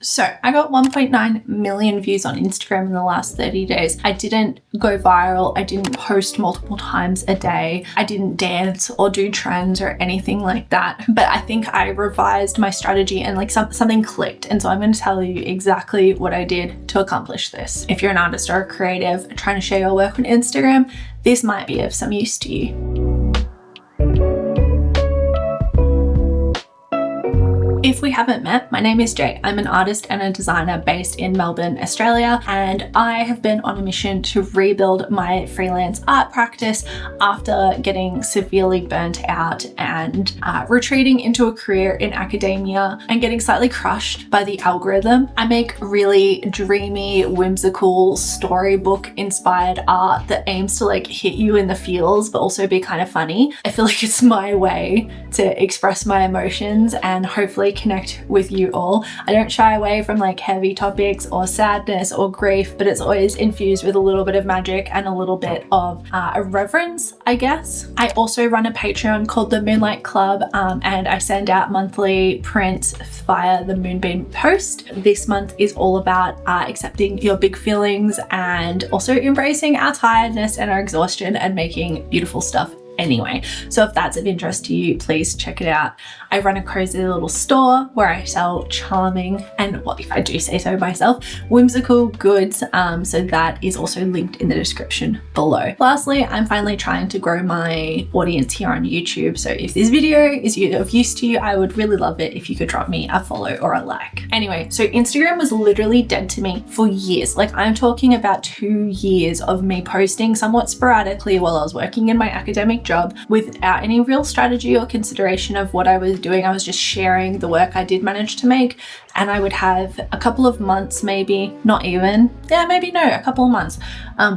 So I got 1.9 million views on Instagram in the last 30 days. I didn't go viral. I didn't post multiple times a day. I didn't dance or do trends or anything like that. But I think I revised my strategy and like something clicked. And so I'm going to tell you exactly what I did to accomplish this. If you're an artist or a creative trying to share your work on Instagram, this might be of some use to you. If we haven't met, my name is Jay. I'm an artist and a designer based in Melbourne, Australia, and I have been on a mission to rebuild my freelance art practice after getting severely burnt out and retreating into a career in academia and getting slightly crushed by the algorithm. I make really dreamy, whimsical, storybook-inspired art that aims to like hit you in the feels but also be kind of funny. I feel like it's my way to express my emotions and hopefully connect with you all. I don't shy away from like heavy topics or sadness or grief, but it's always infused with a little bit of magic and a little bit of irreverence, I guess. I also run a Patreon called the Moonlight Club, and I send out monthly prints via the Moonbeam Post. This month is all about accepting your big feelings and also embracing our tiredness and our exhaustion and making beautiful stuff anyway. So if that's of interest to you, please check it out. I run a cozy little store where I sell charming and, well, if I do say so myself, whimsical goods. So that is also linked in the description below. Lastly, I'm finally trying to grow my audience here on YouTube. So if this video is of use to you, I would really love it if you could drop me a follow or a like. Anyway, so Instagram was literally dead to me for years. Like I'm talking about 2 years of me posting somewhat sporadically while I was working in my academic job without any real strategy or consideration of what I was doing. I was just sharing the work I did manage to make, and I would have a couple of months, maybe not even, a couple of months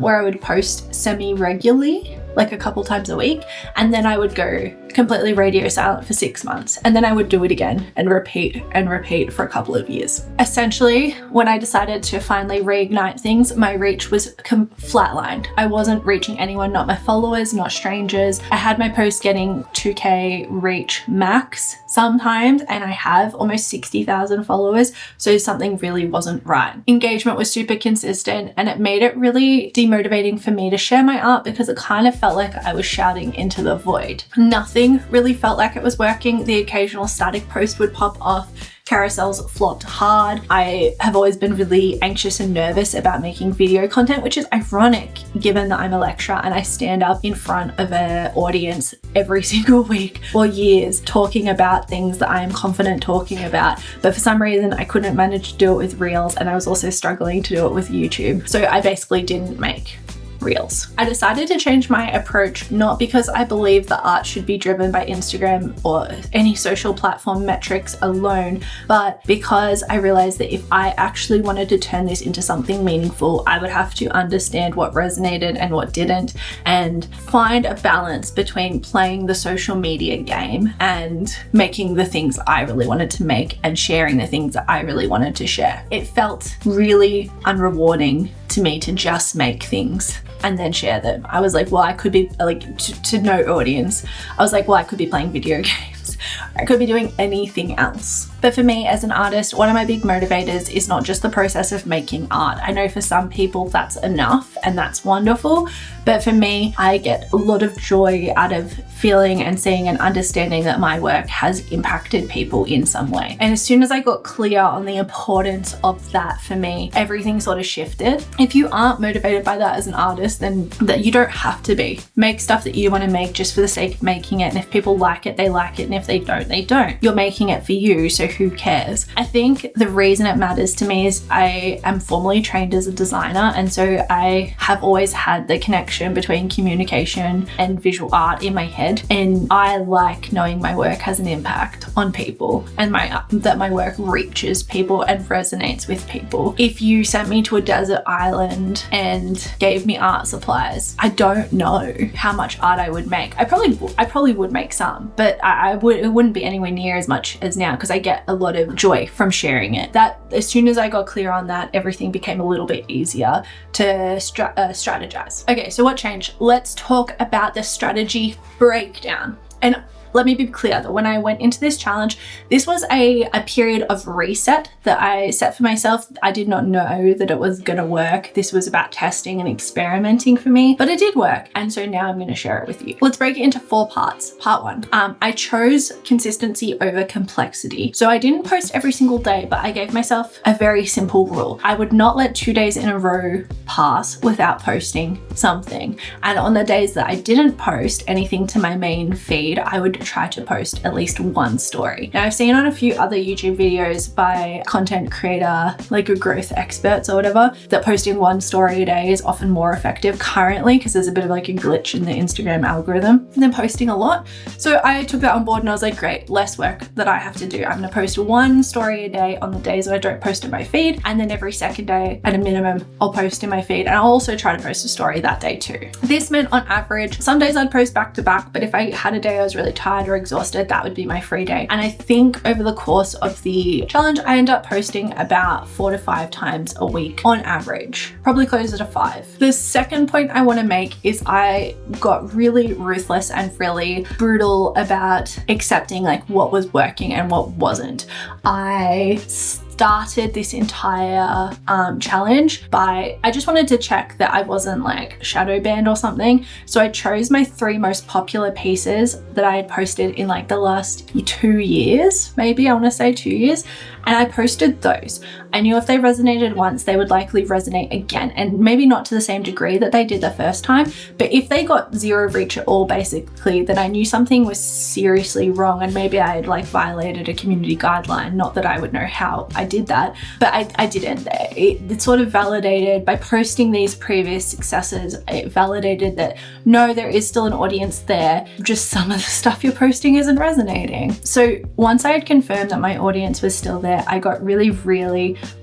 where I would post semi-regularly, like a couple times a week, and then I would go completely radio silent for 6 months, and then I would do it again and repeat for a couple of years. Essentially, when I decided to finally reignite things, my reach was flatlined. I wasn't reaching anyone, not my followers, not strangers. I had my posts getting 2K reach max sometimes, and I have almost 60,000 followers, so something really wasn't right. Engagement was super consistent, and it made it really demotivating for me to share my art because it kind of felt like I was shouting into the void. Nothing really felt like it was working. The occasional static post would pop off. Carousels flopped hard. I have always been really anxious and nervous about making video content, which is ironic given that I'm a lecturer and I stand up in front of an audience every single week for years talking about things that I am confident talking about. But for some reason, I couldn't manage to do it with Reels, and I was also struggling to do it with YouTube. So I basically didn't make Reels. I decided to change my approach, not because I believe that art should be driven by Instagram or any social platform metrics alone, but because I realized that if I actually wanted to turn this into something meaningful, I would have to understand what resonated and what didn't, and find a balance between playing the social media game and making the things I really wanted to make and sharing the things that I really wanted to share. It felt really unrewarding to me to just make things and then share them. I was like, well, I could be like, to no audience, I was like, well, I could be playing video games. I could be doing anything else. But for me as an artist, one of my big motivators is not just the process of making art. I know for some people that's enough and that's wonderful, but for me, I get a lot of joy out of feeling and seeing and understanding that my work has impacted people in some way. And as soon as I got clear on the importance of that for me, everything sort of shifted. If you aren't motivated by that as an artist, then that you don't have to be. Make stuff that you want to make just for the sake of making it. And if people like it, they like it. And if they don't, they don't. You're making it for you, so who cares? I think the reason it matters to me is I am formally trained as a designer, and so I have always had the connection between communication and visual art in my head, and I like knowing my work has an impact on people and that my work reaches people and resonates with people. If you sent me to a desert island and gave me art supplies, I don't know how much art I would make. I probably would make some, but it wouldn't be anywhere near as much as now because I get a lot of joy from sharing it. That as soon as I got clear on that, everything became a little bit easier to strategize. Okay, so what changed? Let's talk about the strategy breakdown. And let me be clear that when I went into this challenge, this was a period of reset that I set for myself. I did not know that it was gonna work. This was about testing and experimenting for me, but it did work. And so now I'm gonna share it with you. Let's break it into 4 parts. Part 1, I chose consistency over complexity. So I didn't post every single day, but I gave myself a very simple rule. I would not let 2 days in a row pass without posting something. And on the days that I didn't post anything to my main feed, I would try to post at least 1 story. Now I've seen on a few other YouTube videos by content creator, like a growth experts or whatever, that posting 1 story a day is often more effective currently because there's a bit of like a glitch in the Instagram algorithm than posting a lot. So I took that on board and I was like, great, less work that I have to do. I'm gonna post 1 story a day on the days that I don't post in my feed, and then every second day at a minimum I'll post in my feed, and I'll also try to post a story that day too. This meant on average, some days I'd post back to back, but if I had a day I was really tired or exhausted, that would be my free day. And I think over the course of the challenge, I end up posting about 4 to 5 times a week on average, probably closer to 5. The second point I want to make is I got really ruthless and really brutal about accepting like what was working and what wasn't. I started this entire challenge by, I just wanted to check that I wasn't like shadow banned or something. So I chose my 3 most popular pieces that I had posted in like the last 2 years, maybe I want to say 2 years. And I posted those. I knew if they resonated once, they would likely resonate again, and maybe not to the same degree that they did the first time. But if they got 0 reach at all, basically, then I knew something was seriously wrong, and maybe I had like violated a community guideline. Not that I would know how I did that, but I didn't. It sort of validated, by posting these previous successes, it validated that no, there is still an audience there, just some of the stuff you're posting isn't resonating. So once I had confirmed that my audience was still there, I got really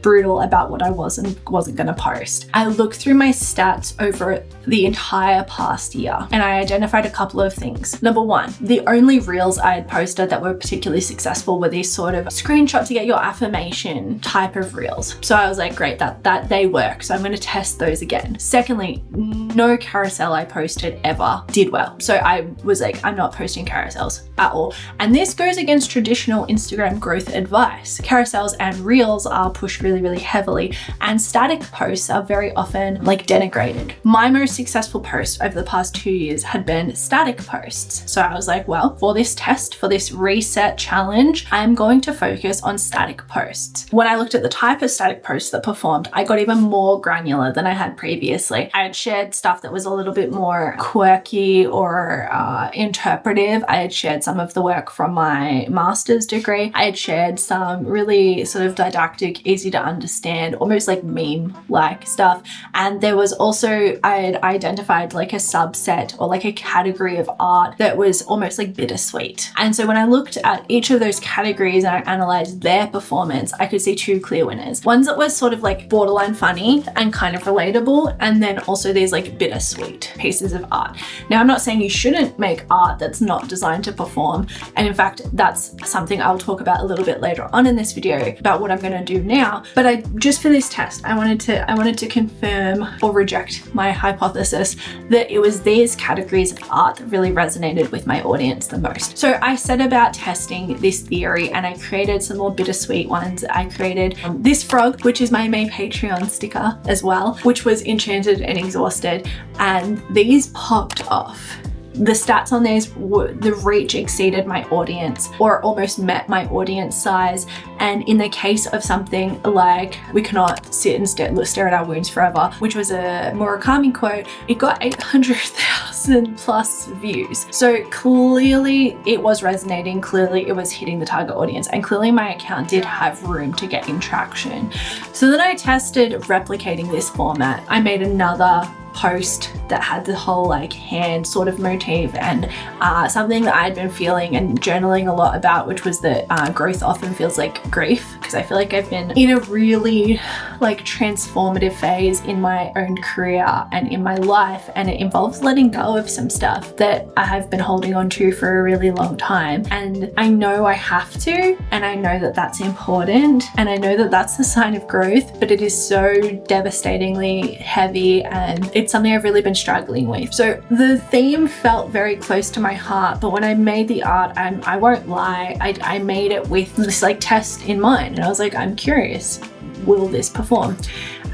brutal about what I wasn't gonna post. I looked through my stats over the entire past year and I identified a couple of things. Number 1, the only reels I had posted that were particularly successful were these sort of screenshot to get your affirmation type of reels. So I was like, great, that they work. So I'm gonna test those again. Secondly, no carousel I posted ever did well. So I was like, I'm not posting carousels at all. And this goes against traditional Instagram growth advice. Carousels and reels are pushed really heavily, and static posts are very often like denigrated. My most successful post over the past 2 years had been static posts. So I was like, well, for this test, for this reset challenge, I'm going to focus on static posts. When I looked at the type of static posts that performed, I got even more granular than I had previously. I had shared stuff that was a little bit more quirky or interpretive. I had shared some of the work from my master's degree. I had shared some really sort of didactic, easy to understand, almost like meme-like stuff. And there was also, I had identified like a subset or like a category of art that was almost like bittersweet. And so when I looked at each of those categories and I analyzed their performance, I could see 2 clear winners. Ones that was sort of like borderline funny and kind of relatable, and then also these like bittersweet pieces of art. Now, I'm not saying you shouldn't make art that's not designed to perform. And in fact, that's something I'll talk about a little bit later on in this video about what I'm going to do now. But just for this test, I wanted to confirm or reject my hypothesis that it was these categories of art that really resonated with my audience the most. So I set about testing this theory and I created some more bittersweet ones. I created this frog, which is my main Patreon sticker as well, which was enchanted and exhausted, and these popped off. The stats on these were, the reach exceeded my audience or almost met my audience size. And in the case of something like "we cannot sit and stare at our wounds forever," which was a Murakami quote, it got 800,000 plus views. So clearly it was resonating, clearly it was hitting the target audience, and clearly my account did have room to get in traction. So then I tested replicating this format. I made another post that had the whole like hand sort of motif and something that I'd been feeling and journaling a lot about, which was that growth often feels like grief, because I feel like I've been in a really like transformative phase in my own career and in my life, and it involves letting go of some stuff that I have been holding on to for a really long time. And I know I have to, and I know that that's important, and I know that that's the sign of growth, but it is so devastatingly heavy, and it's something I've really been struggling with. So the theme felt very close to my heart, but when I made the art, I won't lie, I made it with this like test in mind, and I was like, I'm curious, will this perform?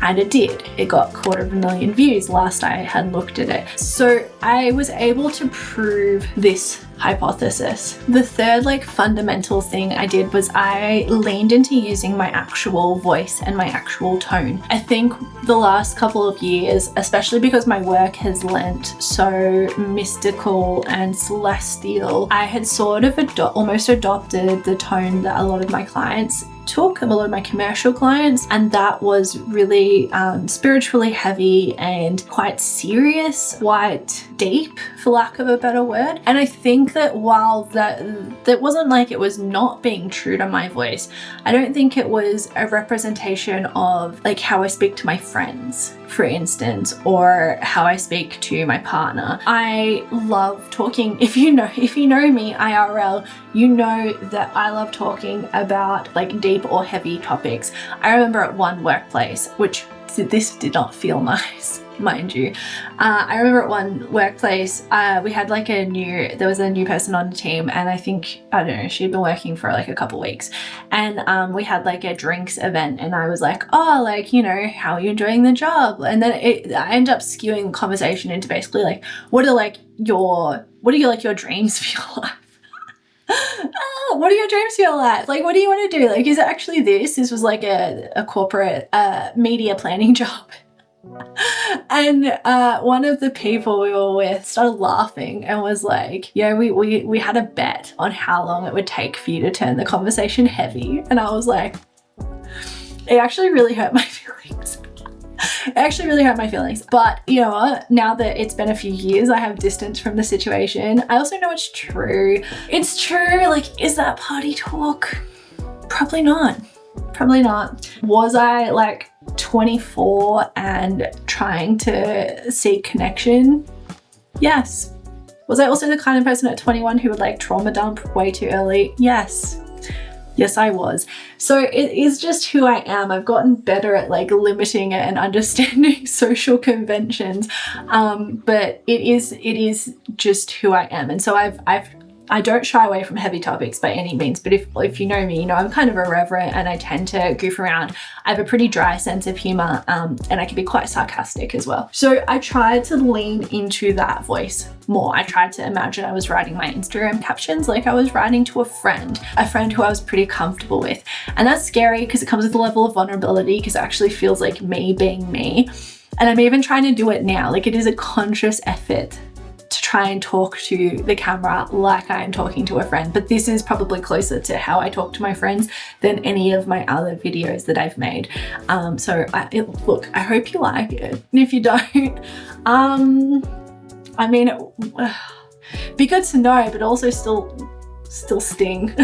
And it did. It got 250,000 views last I had looked at it. So I was able to prove this hypothesis. The third like fundamental thing I did was I leaned into using my actual voice and my actual tone. I think the last couple of years, especially because my work has lent so mystical and celestial, I had sort of almost adopted the tone that a lot of my clients took, a lot of my commercial clients, and that was really spiritually heavy and quite serious, quite deep, for lack of a better word. And I think that while that wasn't like it was not being true to my voice, I don't think it was a representation of like how I speak to my friends, for instance, or how I speak to my partner. I love talking. If you know me IRL, you know that I love talking about like deep or heavy topics. I remember at one workplace, which this did not feel nice, mind you. I remember at one workplace, we had like there was a new person on the team, and I don't know, she'd been working for like a couple weeks, and we had like a drinks event, and I was like, oh, like, you know, how are you enjoying the job? And then I ended up skewing the conversation into basically like, what are your dreams for your life? Oh, what do your dreams feel like? Like, what do you want to do? Like, is it actually this? This was like a corporate media planning job. And one of the people we were with started laughing and was like, yeah, we had a bet on how long it would take for you to turn the conversation heavy. And I was like, it actually really hurt my feelings. It actually really hurt my feelings. But you know what? Now that it's been a few years, I have distance from the situation. I also know it's true. It's true. Like, is that party talk? Probably not. Probably not. Was I like 24 and trying to seek connection? Yes. Was I also the kind of person at 21 who would like trauma dump way too early? Yes. Yes, I was. So it is just who I am. I've gotten better at like limiting it and understanding social conventions. But it is just who I am. And so I don't shy away from heavy topics by any means, but if you know me, you know I'm kind of irreverent and I tend to goof around. I have a pretty dry sense of humor, and I can be quite sarcastic as well. So I tried to lean into that voice more. I tried to imagine I was writing my Instagram captions like I was writing to a friend who I was pretty comfortable with. And that's scary because it comes with a level of vulnerability, because it actually feels like me being me. And I'm even trying to do it now. Like, it is a conscious effort to try and talk to the camera like I am talking to a friend. But this is probably closer to how I talk to my friends than any of my other videos that I've made. So look, I hope you like it. And if you don't, I mean, be good to know, but also still sting.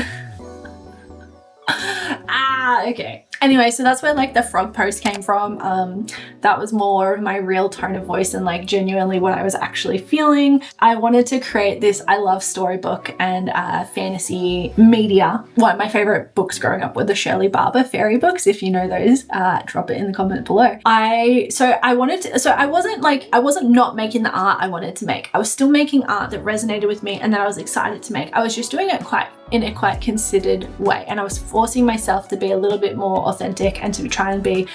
Okay. Anyway, so that's where like the frog post came from. That was more of my real tone of voice and like genuinely what I was actually feeling. I wanted to create this, I love storybook and fantasy media. One of my favorite books growing up were the Shirley Barber fairy books. If you know those, drop it in the comment below. I wasn't not making the art I wanted to make. I was still making art that resonated with me and that I was excited to make. I was just doing it in a quite considered way, and I was forcing myself to be a little bit more authentic and to try and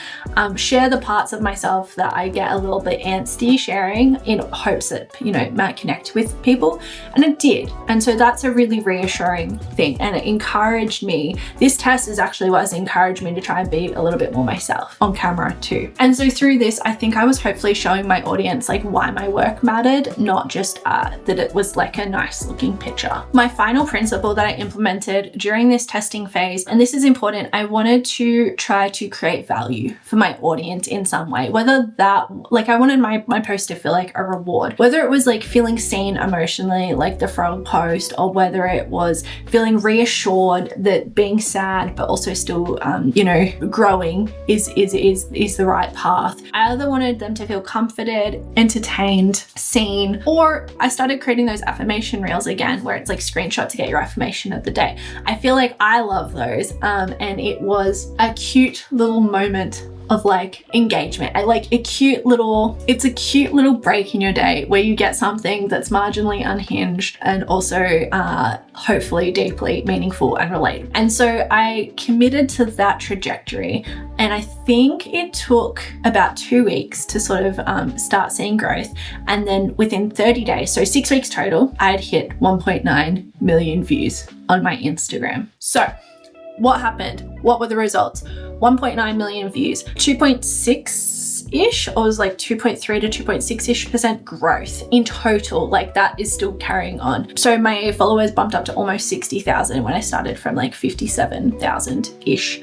share the parts of myself that I get a little bit antsy sharing, in hopes that, you know, might connect with people. And it did. And so that's a really reassuring thing, and it encouraged me. This test is actually what has encouraged me to try and be a little bit more myself on camera too. And so through this, I think I was hopefully showing my audience like why my work mattered, not just that it was like a nice looking picture. My final principle that I implemented during this testing phase, and this is important, I wanted to to try to create value for my audience in some way, whether that, like, I wanted my post to feel like a reward, whether it was like feeling seen emotionally, like the frog post, or whether it was feeling reassured that being sad but also still growing is the right path. I either wanted them to feel comforted, entertained, seen, or I started creating those affirmation reels again, where it's like screenshot to get your affirmation of the day. I feel like I love those, and it was a cute little moment of like engagement. It's a cute little break in your day where you get something that's marginally unhinged and also hopefully deeply meaningful and related. And so I committed to that trajectory, and I think it took about 2 weeks to sort of start seeing growth. And then within 30 days, so 6 weeks total, I'd hit 1.9 million views on my Instagram. So what happened? What were the results? 1.9 million views, 2.6-ish, or was like 2.3 to 2.6-ish% growth in total. Like, that is still carrying on. So my followers bumped up to almost 60,000 when I started from like 57,000-ish.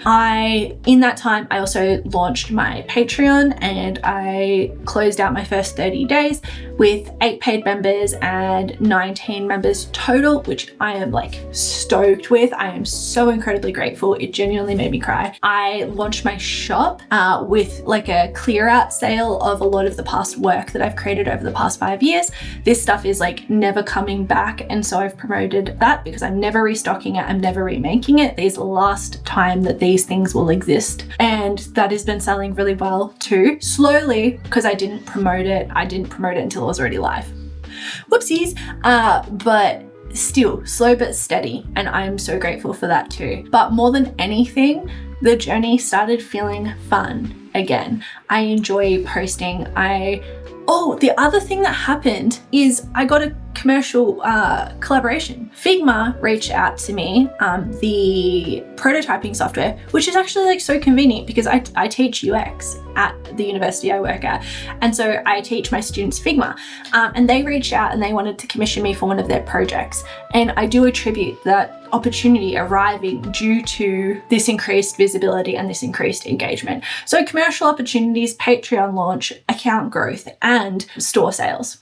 In that time, I also launched my Patreon, and I closed out my first 30 days with 8 paid members and 19 members total, which I am like stoked with. I am so incredibly grateful. It genuinely made me cry. I launched my shop with like a clear out sale of a lot of the past work that I've created over the past 5 years. This stuff is like never coming back, and so I've promoted that because I'm never restocking it, I'm never remaking it. This is the last time that these things will exist, and that has been selling really well too, slowly, because I didn't promote it until it was already live. Whoopsies. But still slow but steady, and I'm so grateful for that too. But more than anything, the journey started feeling fun again. I enjoy posting. The other thing that happened is I got a commercial collaboration. Figma reached out to me, the prototyping software, which is actually like so convenient because I teach UX at the university I work at, and so I teach my students Figma, and they reached out and they wanted to commission me for one of their projects, and I do attribute that opportunity arriving due to this increased visibility and this increased engagement. So commercial opportunities, Patreon launch, account growth, and store sales.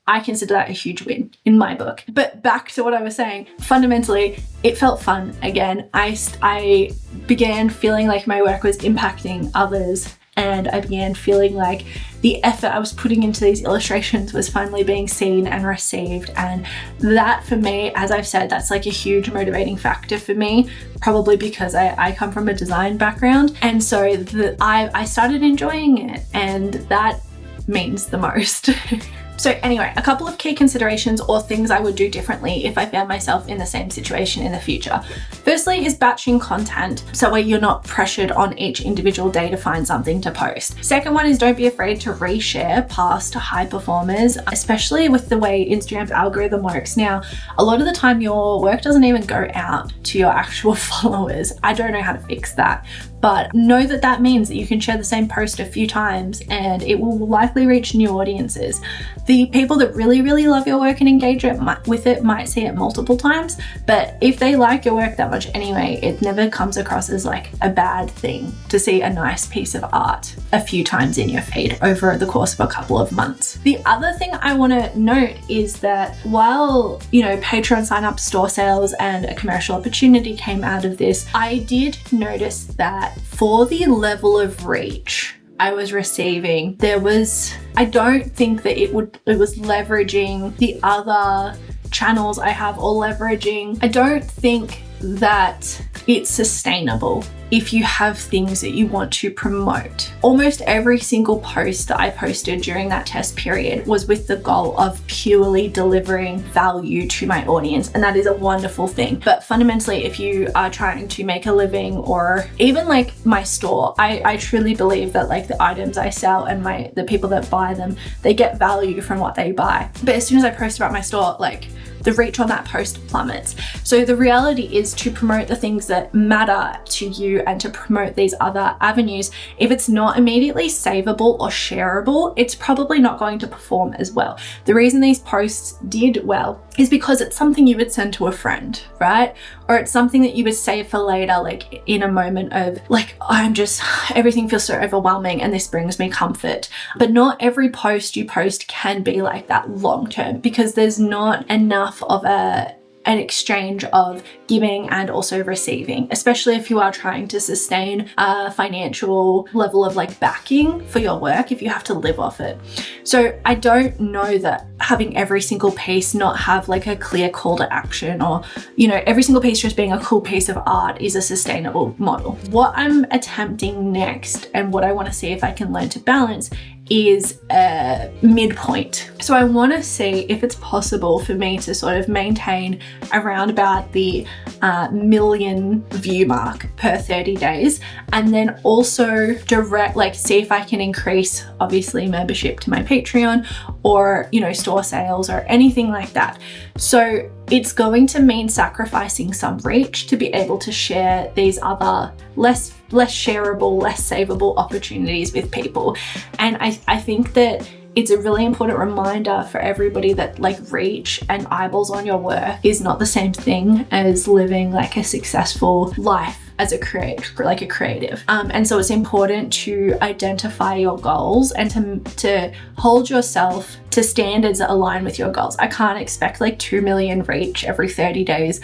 I consider that a huge win in my book. But back to what I was saying, fundamentally, it felt fun again. I began feeling like my work was impacting others, and I began feeling like the effort I was putting into these illustrations was finally being seen and received. And that, for me, as I've said, that's like a huge motivating factor for me, probably because I come from a design background. And so I started enjoying it, and that means the most. So anyway, a couple of key considerations or things I would do differently if I found myself in the same situation in the future. Firstly is batching content, so where you're not pressured on each individual day to find something to post. Second one is don't be afraid to reshare past high performers, especially with the way Instagram's algorithm works now. A lot of the time your work doesn't even go out to your actual followers. I don't know how to fix that, but know that that means that you can share the same post a few times and it will likely reach new audiences. The people that really, really love your work and engage with it might see it multiple times, but if they like your work that much anyway, it never comes across as like a bad thing to see a nice piece of art a few times in your feed over the course of a couple of months. The other thing I want to note is that while, Patreon sign-up, store sales, and a commercial opportunity came out of this, I did notice that for the level of reach I was receiving, I don't think that it was leveraging the other channels I have or I don't think that it's sustainable if you have things that you want to promote. Almost every single post that I posted during that test period was with the goal of purely delivering value to my audience, and that is a wonderful thing. But fundamentally, if you are trying to make a living, or even like my store, I truly believe that like the items I sell and the people that buy them, they get value from what they buy. But as soon as I post about my store, like the reach on that post plummets. So the reality is to promote the things that matter to you and to promote these other avenues, if it's not immediately savable or shareable, it's probably not going to perform as well. The reason these posts did well is because it's something you would send to a friend, right? Or it's something that you would save for later, like in a moment of like, everything feels so overwhelming and this brings me comfort. But not every post you post can be like that long term, because there's not enough of an exchange of giving and also receiving, especially if you are trying to sustain a financial level of like backing for your work, if you have to live off it. So I don't know that having every single piece not have like a clear call to action, or, you know, every single piece just being a cool piece of art is a sustainable model. What I'm attempting next, and what I want to see if I can learn to balance, is a midpoint. So I want to see if it's possible for me to sort of maintain around about the million view mark per 30 days, and then also see if I can increase obviously membership to my Patreon, or, you know, store sales or anything like that. So it's going to mean sacrificing some reach to be able to share these other less shareable, less savable opportunities with people. And I think that it's a really important reminder for everybody that like reach and eyeballs on your work is not the same thing as living like a successful life as a creative. And so it's important to identify your goals and to hold yourself to standards that align with your goals. I can't expect like 2 million reach every 30 days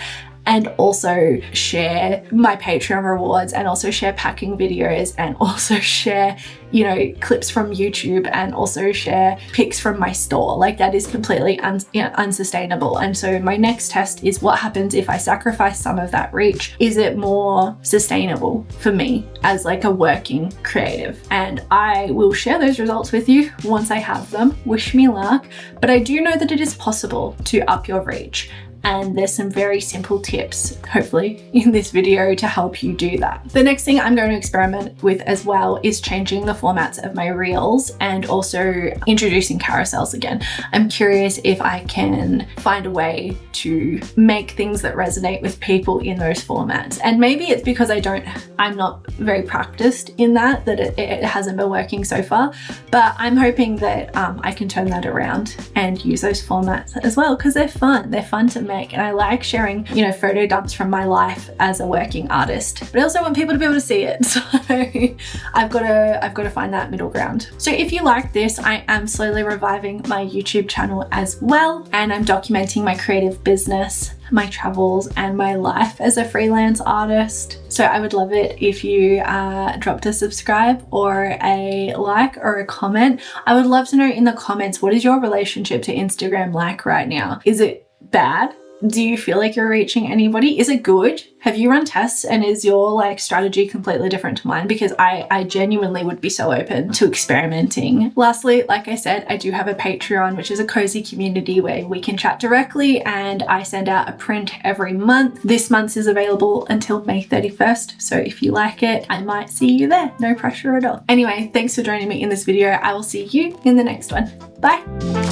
and also share my Patreon rewards, and also share packing videos, and also share, you know, clips from YouTube, and also share pics from my store. Like, that is completely unsustainable. And so my next test is, what happens if I sacrifice some of that reach? Is it more sustainable for me as like a working creative? And I will share those results with you once I have them. Wish me luck. But I do know that it is possible to up your reach. And there's some very simple tips, hopefully, in this video to help you do that. The next thing I'm going to experiment with as well is changing the formats of my reels, and also introducing carousels again. I'm curious if I can find a way to make things that resonate with people in those formats. And maybe it's because I'm not very practiced in that it hasn't been working so far. But I'm hoping that I can turn that around and use those formats as well, because they're fun. They're fun to make. And I like sharing, you know, photo dumps from my life as a working artist, but I also want people to be able to see it. So I've got to find that middle ground. So if you like this, I am slowly reviving my YouTube channel as well, and I'm documenting my creative business, my travels, and my life as a freelance artist. So I would love it if you dropped a subscribe or a like or a comment. I would love to know in the comments, what is your relationship to Instagram like right now? Is it bad? Do you feel like you're reaching anybody? Is it good? Have you run tests, and is your like strategy completely different to mine? Because I genuinely would be so open to experimenting. Lastly, like I said, I do have a Patreon, which is a cozy community where we can chat directly, and I send out a print every month. This month's is available until May 31st. So if you like it, I might see you there. No pressure at all. Anyway, thanks for joining me in this video. I will see you in the next one. Bye.